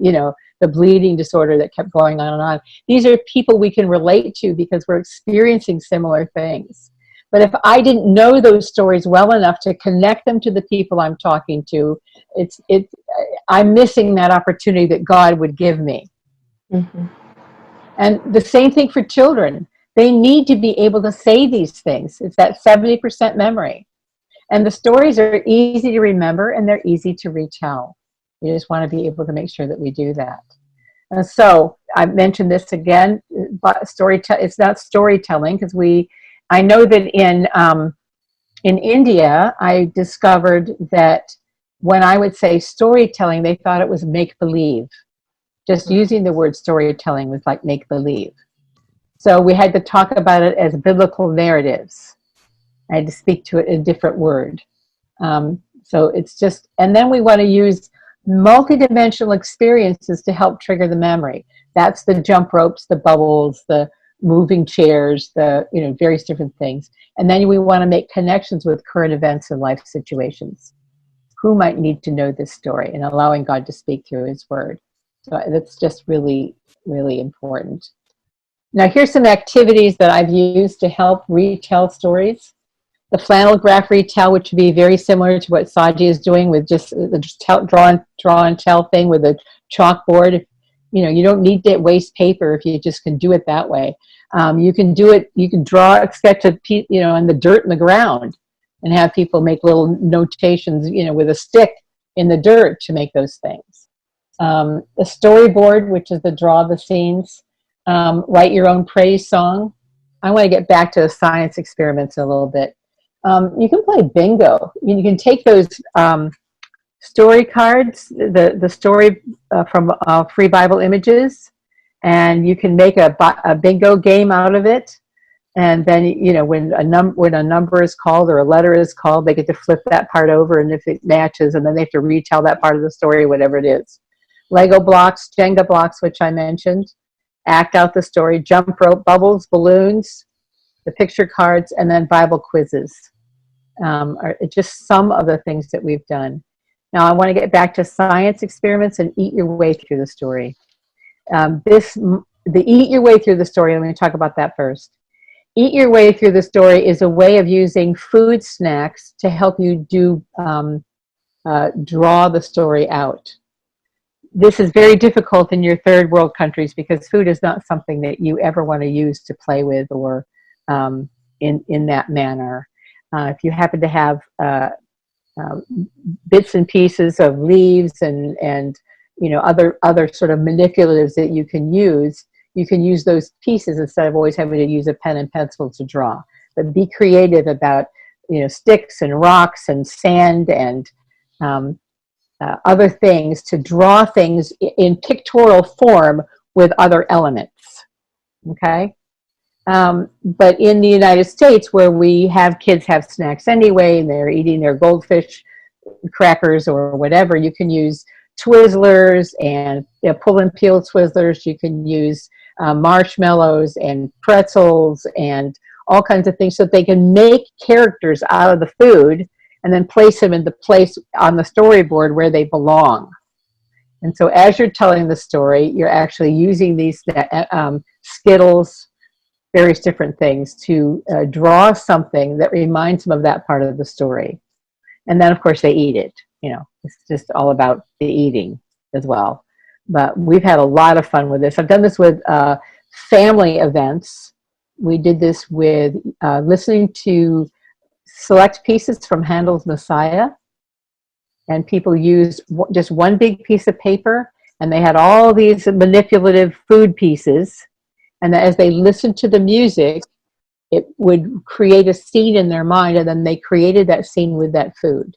the bleeding disorder that kept going on and on. These are people we can relate to because we're experiencing similar things. But if I didn't know those stories well enough to connect them to the people I'm talking to, I'm missing that opportunity that God would give me. Mm-hmm. And the same thing for children. They need to be able to say these things. It's that 70% memory. And the stories are easy to remember, and they're easy to retell. We just want to be able to make sure that we do that. And so I mentioned this again, but it's not storytelling, because I know that in India, I discovered that when I would say storytelling, they thought it was make-believe. Just using the word storytelling was like make-believe. So we had to talk about it as biblical narratives. I had to speak to it in a different word. So it's just, and then we want to use multidimensional experiences to help trigger the memory. That's the jump ropes, the bubbles, the moving chairs, the various different things. And then we want to make connections with current events and life situations. Who might need to know this story, and allowing God to speak through his word. So that's just really, really important. Now here's some activities that I've used to help retell stories. The flannel graph retell, which would be very similar to what Saji is doing with just draw and tell thing with a chalkboard. You don't need to waste paper if you just can do it that way. You can do it. You can draw a sketch of in the dirt in the ground, and have people make little notations, with a stick in the dirt to make those things. The storyboard, which is the draw the scenes. Write your own praise song. I want to get back to the science experiments a little bit. You can play bingo. You can take those story cards, the story from Free Bible Images, and you can make a bingo game out of it. And then when a number is called or a letter is called, they get to flip that part over, and if it matches, and then they have to retell that part of the story, whatever it is. Lego blocks, Jenga blocks, which I mentioned. Act out the story. Jump rope, bubbles, balloons, the picture cards, and then Bible quizzes. Are just some of the things that we've done. Now I want to get back to science experiments and eat your way through the story. The eat your way through the story, let me talk about that first. Eat Your Way Through the Story is a way of using food snacks to help you draw the story out. This is very difficult in your third world countries because food is not something that you ever want to use to play with or in that manner. If you happen to have bits and pieces of leaves and other sort of manipulatives that you can use those pieces instead of always having to use a pen and pencil to draw. But be creative about sticks and rocks and sand and other things to draw things in pictorial form with other elements. Okay. But in the United States, where we have kids have snacks anyway, and they're eating their goldfish crackers or whatever, you can use Twizzlers and pull and peel Twizzlers. You can use marshmallows and pretzels and all kinds of things so that they can make characters out of the food and then place them in the place on the storyboard where they belong. And so as you're telling the story, you're actually using these Skittles, various different things to draw something that reminds them of that part of the story. And then, of course, they eat it. It's just all about the eating as well. But we've had a lot of fun with this. I've done this with family events. We did this with listening to select pieces from Handel's Messiah. And people used just one big piece of paper, and they had all these manipulative food pieces. And as they listened to the music, it would create a scene in their mind, and then they created that scene with that food.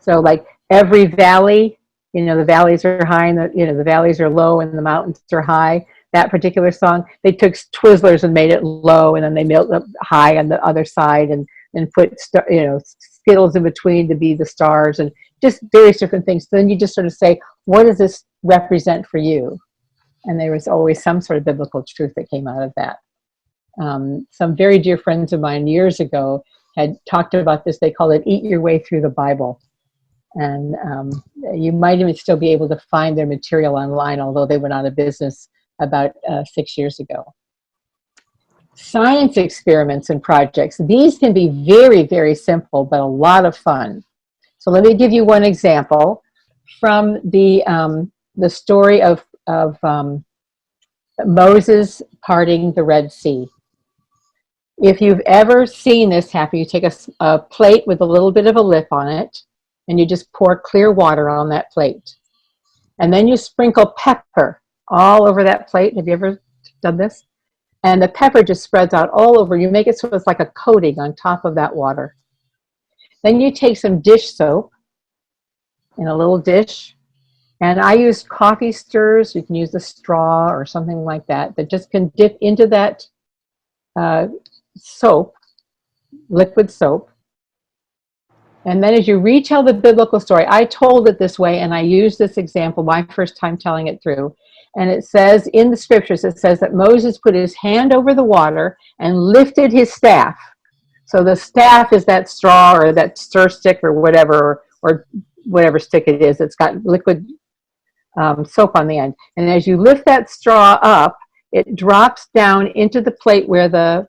So like every valley, the valleys are high and the valleys are low and the mountains are high. That particular song, they took Twizzlers and made it low, and then they made it up high on the other side and put Skittles in between to be the stars and just various different things. So then you just sort of say, what does this represent for you? And there was always some sort of biblical truth that came out of that. Some very dear friends of mine years ago had talked about this. They called it Eat Your Way Through the Bible. And you might even still be able to find their material online, although they went out of business about 6 years ago. Science experiments and projects. These can be very, very simple, but a lot of fun. So let me give you one example from the story of Moses parting the Red Sea. If you've ever seen this happen, you take a plate with a little bit of a lip on it, and you just pour clear water on that plate. And then you sprinkle pepper all over that plate. Have you ever done this? And the pepper just spreads out all over. You make it so it's like a coating on top of that water. Then you take some dish soap in a little dish. And I use coffee stirrers. You can use a straw or something like that just can dip into that soap, liquid soap. And then as you retell the biblical story, I told it this way, and I used this example my first time telling it through. And it says in the scriptures, it says that Moses put his hand over the water and lifted his staff. So the staff is that straw or that stir stick or whatever stick it is. It's got liquid soap on the end. And as you lift that straw up, it drops down into the plate where the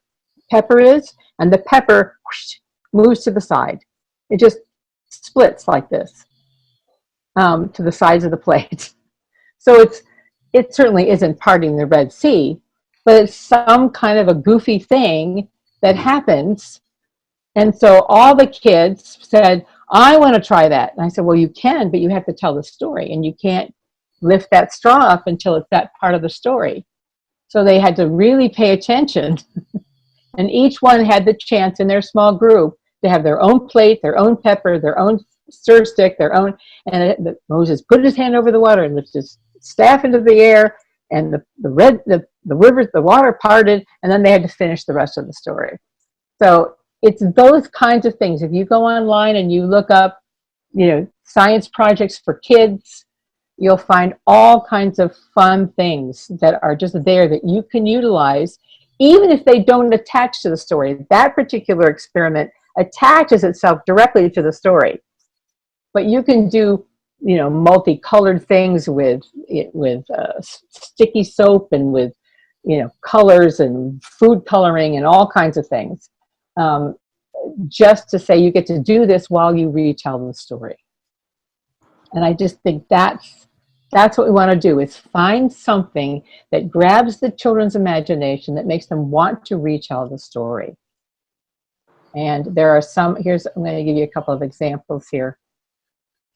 pepper is, and the pepper whoosh, moves to the side. It just splits like this to the sides of the plate. So it certainly isn't parting the Red Sea, but it's some kind of a goofy thing that happens. And so all the kids said, I want to try that. And I said, well, you can, but you have to tell the story, and you can't lift that straw up until it's that part of the story. So they had to really pay attention. And each one had the chance in their small group to have their own plate, their own pepper, their own stir stick, their own. And Moses put his hand over the water and lifted his staff into the air, and the water parted, and then they had to finish the rest of the story. So it's those kinds of things. If you go online and you look up, science projects for kids, you'll find all kinds of fun things that are just there that you can utilize, even if they don't attach to the story. That particular experiment attaches itself directly to the story. But you can do, multicolored things with sticky soap and with colors and food coloring and all kinds of things, just to say you get to do this while you retell the story. And I just think that's what we want to do, is find something that grabs the children's imagination, that makes them want to retell the story. And there are some, I'm going to give you a couple of examples here.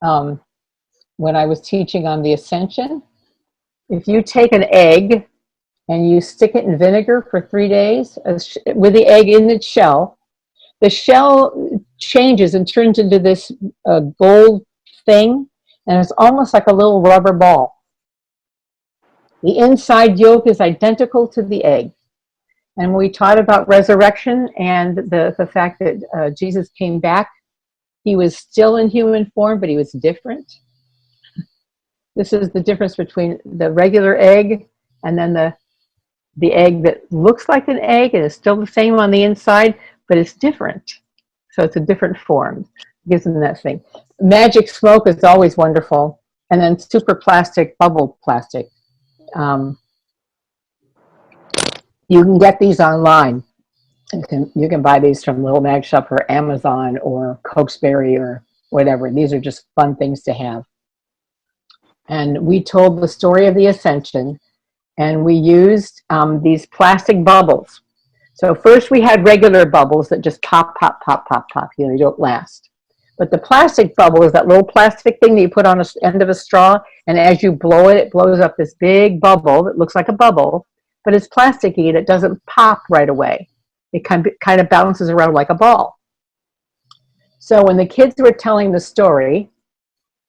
When I was teaching on the Ascension, if you take an egg and you stick it in vinegar for 3 days with the egg in its shell, the shell changes and turns into this gold thing, and it's almost like a little rubber ball. The inside yolk is identical to the egg. And we taught about resurrection and the fact that Jesus came back. He was still in human form, but he was different. This is the difference between the regular egg and then the egg that looks like an egg and is still the same on the inside, but it's different. So it's a different form. It gives them that thing. Magic smoke is always wonderful. And then super plastic, bubble plastic. You can get these online. You can buy these from Little Mag Shop or Amazon or Cokesbury or whatever. These are just fun things to have. And we told the story of the Ascension, and we used these plastic bubbles. So first we had regular bubbles that just pop, pop, pop, pop, pop. They don't last. But the plastic bubble is that little plastic thing that you put on the end of a straw, and as you blow it, it blows up this big bubble that looks like a bubble, but it's plasticky and it doesn't pop right away. It kind of bounces around like a ball. So when the kids were telling the story,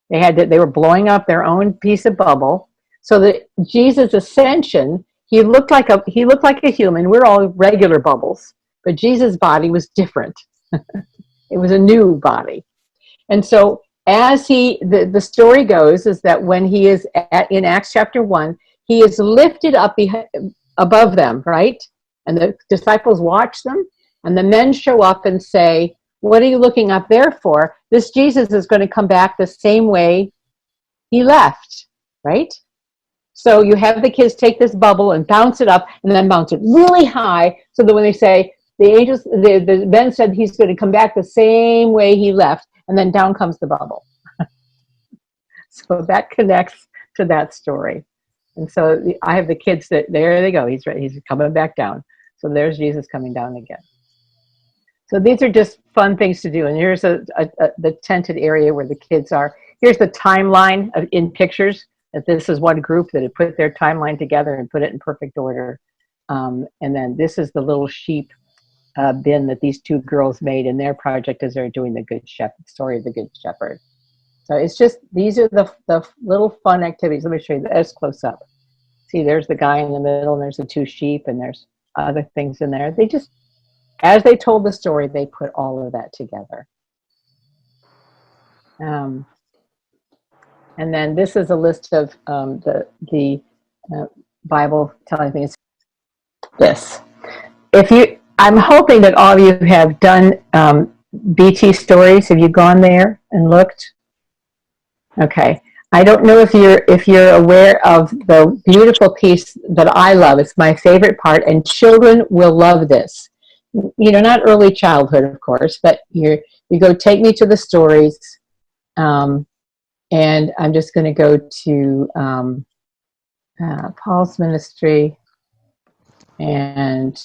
they were blowing up their own piece of bubble. So that Jesus' Ascension, he looked like a human. We're all regular bubbles, but Jesus' body was different. It was a new body. And so as the story goes is that when he is in Acts chapter 1, he is lifted up above them, right? And the disciples watch them, and the men show up and say, "What are you looking up there for? This Jesus is going to come back the same way he left," right? So you have the kids take this bubble and bounce it up, and then bounce it really high, so that when they say, the men said he's going to come back the same way he left, and then down comes the bubble. So that connects to that story. And so I have the kids that, there they go, he's coming back down. So there's Jesus coming down again. So these are just fun things to do. And here's the tented area where the kids are. Here's the timeline in pictures, that this is one group that had put their timeline together and put it in perfect order. And then this is the little sheep bin that these two girls made in their project as they're doing the Good Shepherd, story of the Good Shepherd. So it's just, these are the little fun activities. Let me show you this close up. See, there's the guy in the middle, and there's the two sheep, and there's other things in there. They just, as they told the story, they put all of that together. And then this is a list of the Bible telling things. This. I'm hoping that all of you have done BT Stories. Have you gone there and looked? Okay. I don't know if you're aware of the beautiful piece that I love. It's my favorite part, and children will love this. Not early childhood, of course, but you go Take Me to the Stories, and I'm just going to go to Paul's Ministry and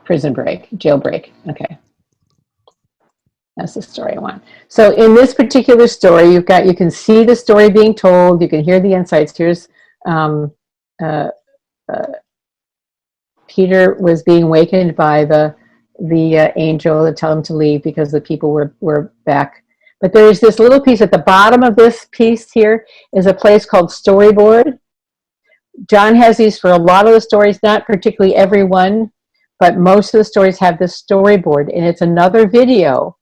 Prison Break, Jailbreak. Okay. That's the story I want. So in this particular story, you can see the story being told. You can hear the insights. Here's Peter was being awakened by the angel to tell him to leave because the people were back. But there's this little piece at the bottom of this piece here is a place called Storyboard. John has these for a lot of the stories, not particularly every one, but most of the stories have this storyboard, and it's another video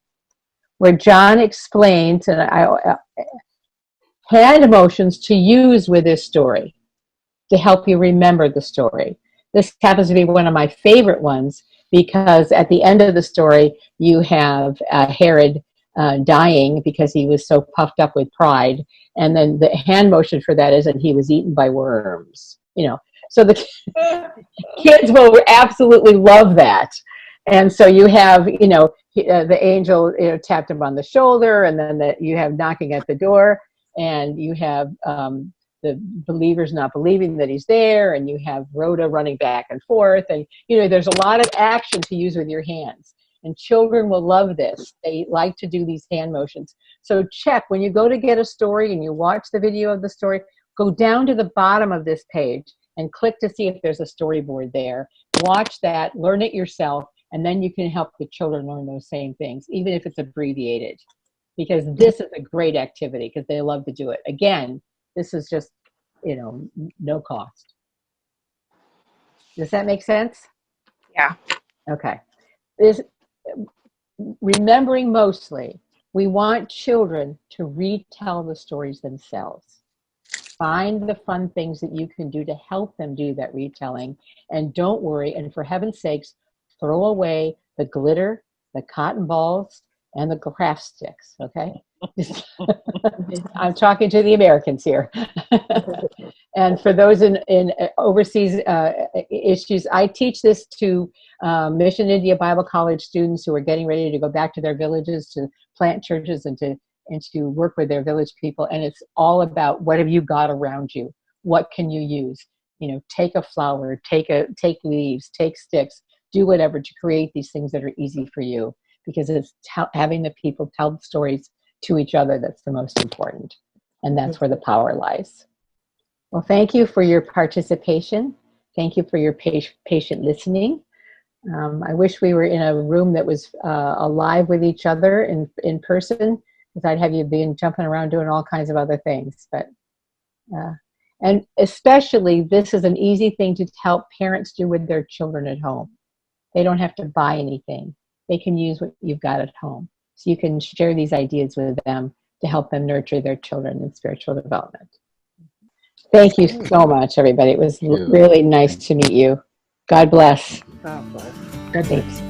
where John explains and hand motions to use with this story to help you remember the story. This happens to be one of my favorite ones because at the end of the story, you have Herod dying because he was so puffed up with pride. And then the hand motion for that is that he was eaten by worms. you know. So the kids will absolutely love that. And so you have, you know, the angel, you know, tapped him on the shoulder, and then you have knocking at the door, and you have the believers not believing that he's there, and you have Rhoda running back and forth, and, you know, there's a lot of action to use with your hands. And children will love this. They like to do these hand motions. So check, when you go to get a story and you watch the video of the story, go down to the bottom of this page and click to see if there's a storyboard there. Watch that, learn it yourself, and then you can help the children learn those same things, even if it's abbreviated. Because this is a great activity, because they love to do it. Again, this is just, you know, no cost. Does that make sense? Yeah. Okay. Remembering mostly, we want children to retell the stories themselves. Find the fun things that you can do to help them do that retelling. And don't worry, and for heaven's sakes, throw away the glitter, the cotton balls, and the craft sticks, okay? I'm talking to the Americans here. And for those in overseas issues, I teach this to Mission India Bible College students who are getting ready to go back to their villages to plant churches and to work with their village people. And it's all about, what have you got around you? What can you use? You know, take a flower, take leaves, take sticks, do whatever to create these things that are easy for you, because it's having the people tell the stories to each other that's the most important. And that's where the power lies. Well, thank you for your participation. Thank you for your patient listening. I wish we were in a room that was alive with each other in person, because I'd have you been jumping around doing all kinds of other things. But and especially, this is an easy thing to help parents do with their children at home. They don't have to buy anything. They can use what you've got at home. So you can share these ideas with them to help them nurture their children in spiritual development. Thank you so much, everybody. It was really nice to meet you. God bless. God bless. Thanks.